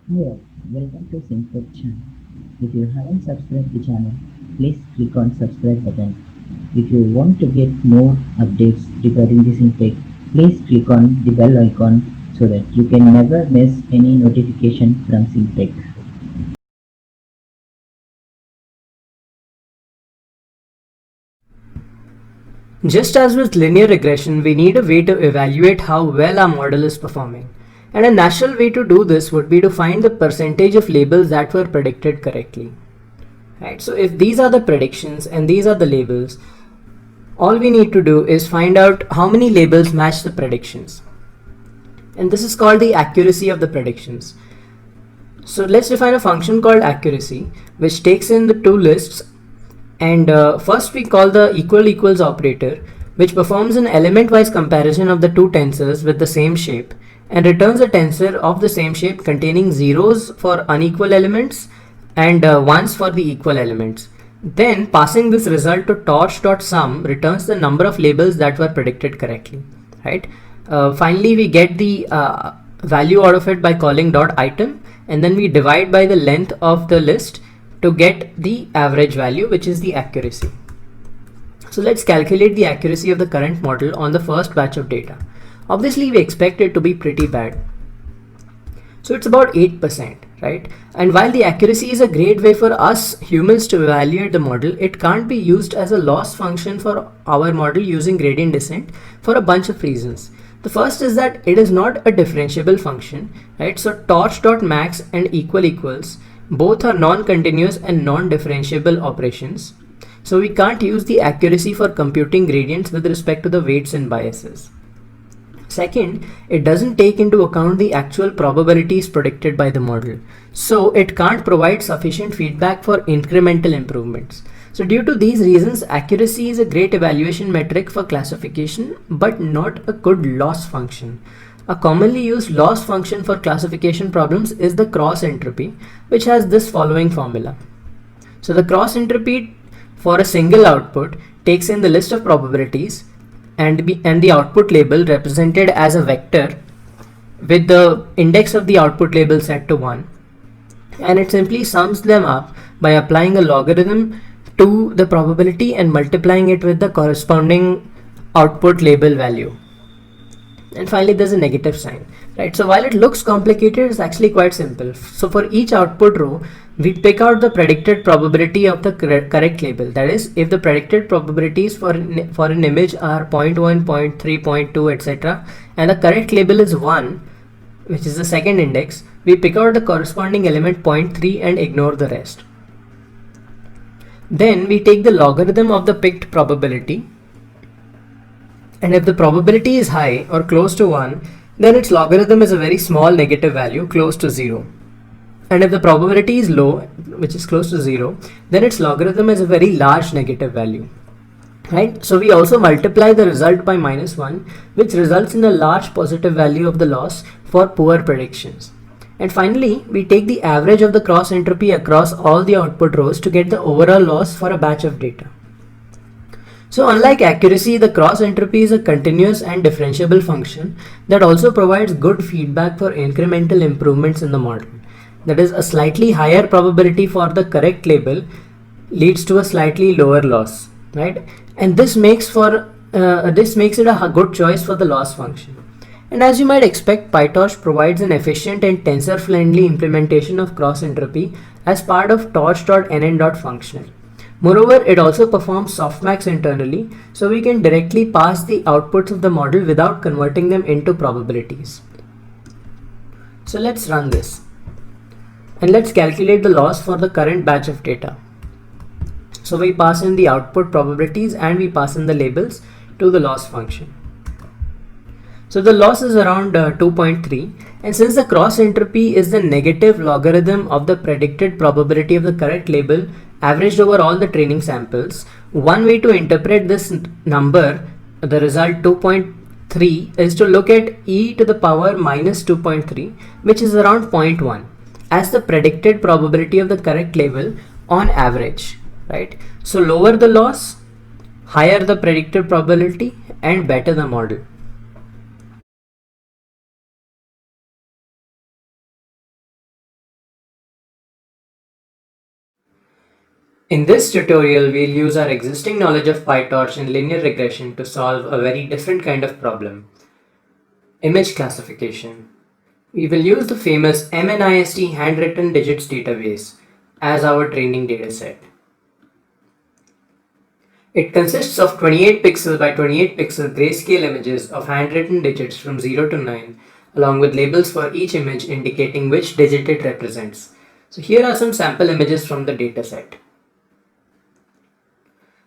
Hello, welcome to Syntech channel. If you haven't subscribed the channel, please click on subscribe button. If you want to get more updates regarding the Syntech, please click on the bell icon so that you can never miss any notification from Syntech. Just as with linear regression, we need a way to evaluate how well our model is performing. And a natural way to do this would be to find the percentage of labels that were predicted correctly. Right? So if these are the predictions and these are the labels, all we need to do is find out how many labels match the predictions. And this is called the accuracy of the predictions. So let's define a function called accuracy, which takes in the two lists. And first we call the equal equals operator, which performs an element-wise comparison of the two tensors with the same shape and returns a tensor of the same shape containing zeros for unequal elements and ones for the equal elements. Then passing this result to torch.sum returns the number of labels that were predicted correctly. Right? Finally, we get the value out of it by calling .item, and then we divide by the length of the list to get the average value, which is the accuracy. So let's calculate the accuracy of the current model on the first batch of data. Obviously, we expect it to be pretty bad. So it's about 8%, right? And while the accuracy is a great way for us humans to evaluate the model, it can't be used as a loss function for our model using gradient descent for a bunch of reasons. The first is that it is not a differentiable function, right? So torch.max and equal equals both are non-continuous and non-differentiable operations. So we can't use the accuracy for computing gradients with respect to the weights and biases. Second, it doesn't take into account the actual probabilities predicted by the model. So it can't provide sufficient feedback for incremental improvements. So due to these reasons, accuracy is a great evaluation metric for classification, but not a good loss function. A commonly used loss function for classification problems is the cross entropy, which has this following formula. So the cross entropy for a single output takes in the list of probabilities and the output label represented as a vector with the index of the output label set to 1, and it simply sums them up by applying a logarithm to the probability and multiplying it with the corresponding output label value. And finally, there's a negative sign, right? So while it looks complicated, it's actually quite simple. So for each output row, we pick out the predicted probability of the correct label. That is, if the predicted probabilities for an image are 0.1, 0.3, 0.2, etc., and the correct label is 1, which is the second index, we pick out the corresponding element 0.3 and ignore the rest. Then we take the logarithm of the picked probability, and if the probability is high or close to 1, then its logarithm is a very small negative value close to 0. And if the probability is low, which is close to 0, then its logarithm is a very large negative value. Right? So we also multiply the result by -1, which results in a large positive value of the loss for poor predictions. And finally, we take the average of the cross entropy across all the output rows to get the overall loss for a batch of data. So unlike accuracy, the cross entropy is a continuous and differentiable function that also provides good feedback for incremental improvements in the model. That is, a slightly higher probability for the correct label leads to a slightly lower loss, right? And this makes it a good choice for the loss function. And as you might expect, PyTorch provides an efficient and tensor-friendly implementation of cross entropy as part of torch.nn.functional. Moreover, it also performs softmax internally, so we can directly pass the outputs of the model without converting them into probabilities. So let's run this. And let's calculate the loss for the current batch of data. So we pass in the output probabilities and we pass in the labels to the loss function. So the loss is around 2.3, and since the cross entropy is the negative logarithm of the predicted probability of the correct label averaged over all the training samples, one way to interpret this number, the result 2.3, is to look at e to the power minus 2.3, which is around 0.1, as the predicted probability of the correct label on average, right? So lower the loss, higher the predicted probability, and better the model. In this tutorial, we'll use our existing knowledge of PyTorch and linear regression to solve a very different kind of problem: image classification. We will use the famous MNIST handwritten digits database as our training dataset. It consists of 28 pixel by 28 pixel grayscale images of handwritten digits from 0 to 9, along with labels for each image indicating which digit it represents. So here are some sample images from the dataset.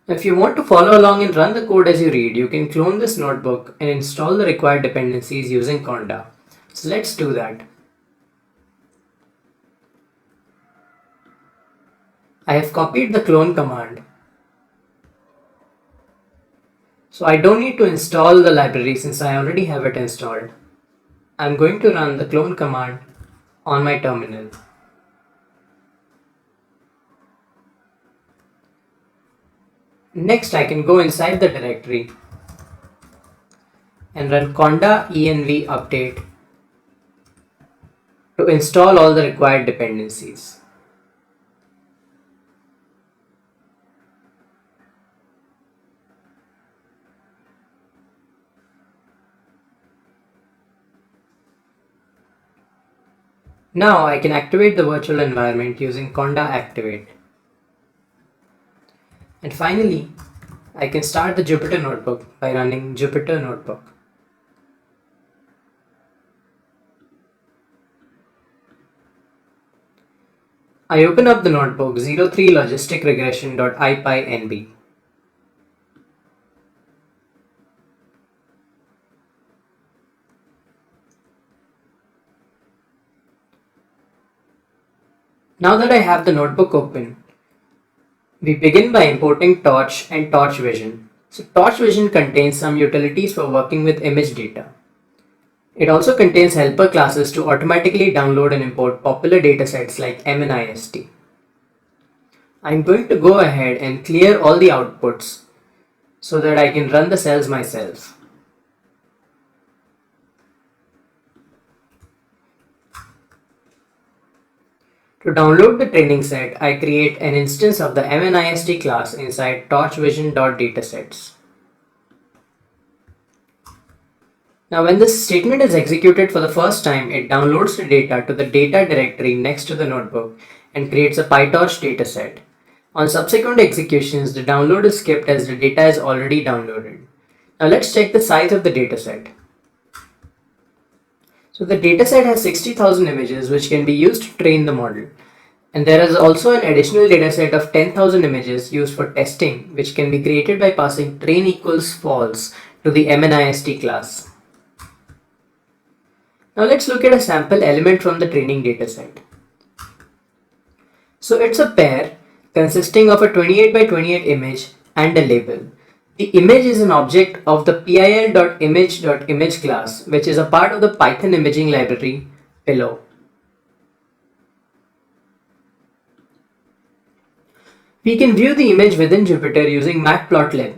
If you want to follow along and run the code as you read, you can clone this notebook and install the required dependencies using Conda. So let's do that. I have copied the clone command. So I don't need to install the library since I already have it installed. I'm going to run the clone command on my terminal. Next, I can go inside the directory and run conda env update to install all the required dependencies. Now I can activate the virtual environment using conda activate. And finally, I can start the Jupyter Notebook by running Jupyter Notebook. I open up the notebook 03logisticregression.ipynb. Now that I have the notebook open, we begin by importing Torch and Torch Vision. So Torch Vision contains some utilities for working with image data. It also contains helper classes to automatically download and import popular datasets like MNIST. I'm going to go ahead and clear all the outputs so that I can run the cells myself. To download the training set, I create an instance of the MNIST class inside torchvision.datasets. Now when this statement is executed for the first time, it downloads the data to the data directory next to the notebook and creates a PyTorch dataset. On subsequent executions, the download is skipped as the data is already downloaded. Now let's check the size of the dataset. So the dataset has 60,000 images which can be used to train the model. And there is also an additional dataset of 10,000 images used for testing, which can be created by passing train equals false to the MNIST class. Now let's look at a sample element from the training dataset. So it's a pair consisting of a 28 by 28 image and a label. The image is an object of the pil.image.image class, which is a part of the Python imaging library below. We can view the image within Jupyter using matplotlib,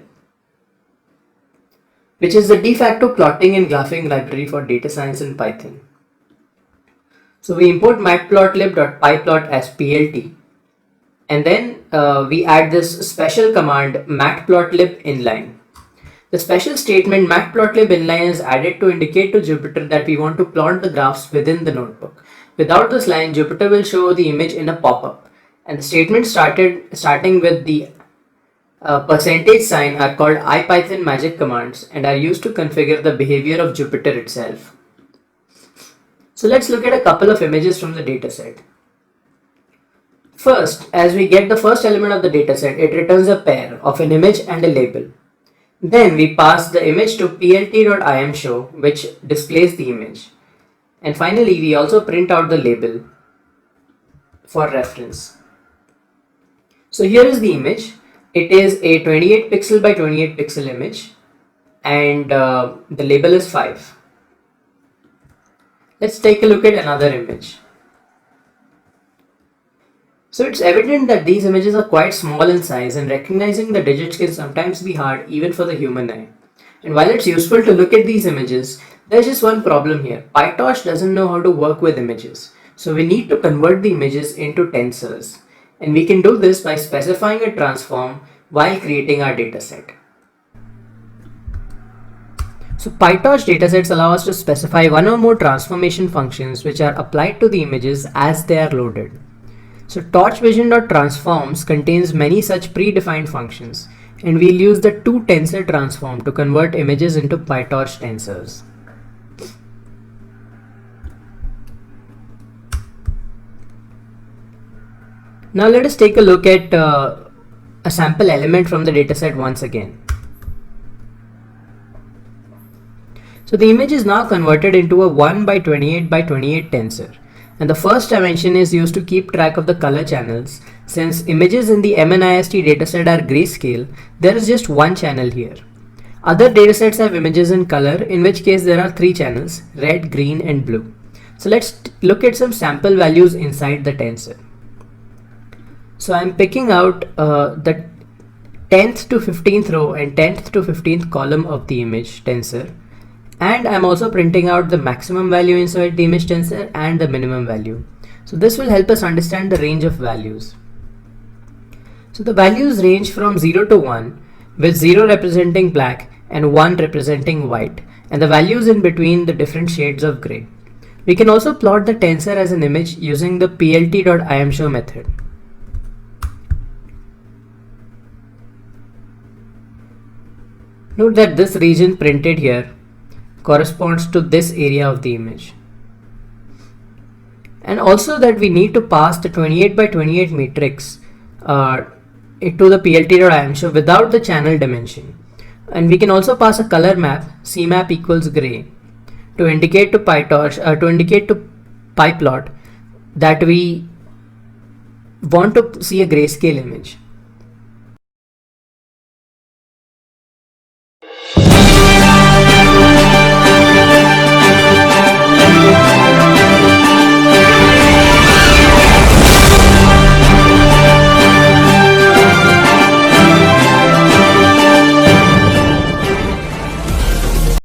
which is the de facto plotting and graphing library for data science in Python. So we import matplotlib.pyplot as plt, and then we add this special command matplotlib inline. The special statement matplotlib inline is added to indicate to Jupyter that we want to plot the graphs within the notebook. Without this line, Jupyter will show the image in a pop-up, and the statements starting with the percentage sign are called IPython magic commands and are used to configure the behavior of Jupyter itself. So let's look at a couple of images from the dataset. First, as we get the first element of the dataset, it returns a pair of an image and a label. Then we pass the image to plt.imshow, which displays the image. And finally, we also print out the label for reference. So here is the image. It is a 28 pixel by 28 pixel image, and the label is 5. Let's take a look at another image. So it's evident that these images are quite small in size, and recognizing the digits can sometimes be hard even for the human eye. And while it's useful to look at these images, there's just one problem here. PyTorch doesn't know how to work with images. So we need to convert the images into tensors. And we can do this by specifying a transform while creating our dataset. So PyTorch datasets allow us to specify one or more transformation functions which are applied to the images as they are loaded. So torchvision.transforms contains many such predefined functions, and we'll use the toTensor transform to convert images into PyTorch tensors. Now let us take a look at a sample element from the dataset once again. So the image is now converted into a 1 by 28 by 28 tensor, and the first dimension is used to keep track of the color channels. Since images in the MNIST dataset are grayscale, there is just one channel here. Other datasets have images in color, in which case there are 3 channels: red, green and blue. So let's look at some sample values inside the tensor. So I'm picking out the 10th to 15th row and 10th to 15th column of the image tensor. And I'm also printing out the maximum value inside the image tensor and the minimum value. So this will help us understand the range of values. So the values range from 0 to 1, with 0 representing black and 1 representing white, and the values in between the different shades of gray. We can also plot the tensor as an image using the plt.imshow method. Note that this region printed here corresponds to this area of the image, and also that we need to pass the 28 by 28 matrix to the plt.imshow without the channel dimension. And we can also pass a color map, cmap equals gray, to indicate to PyTorch to indicate to PyPlot that we want to see a grayscale image.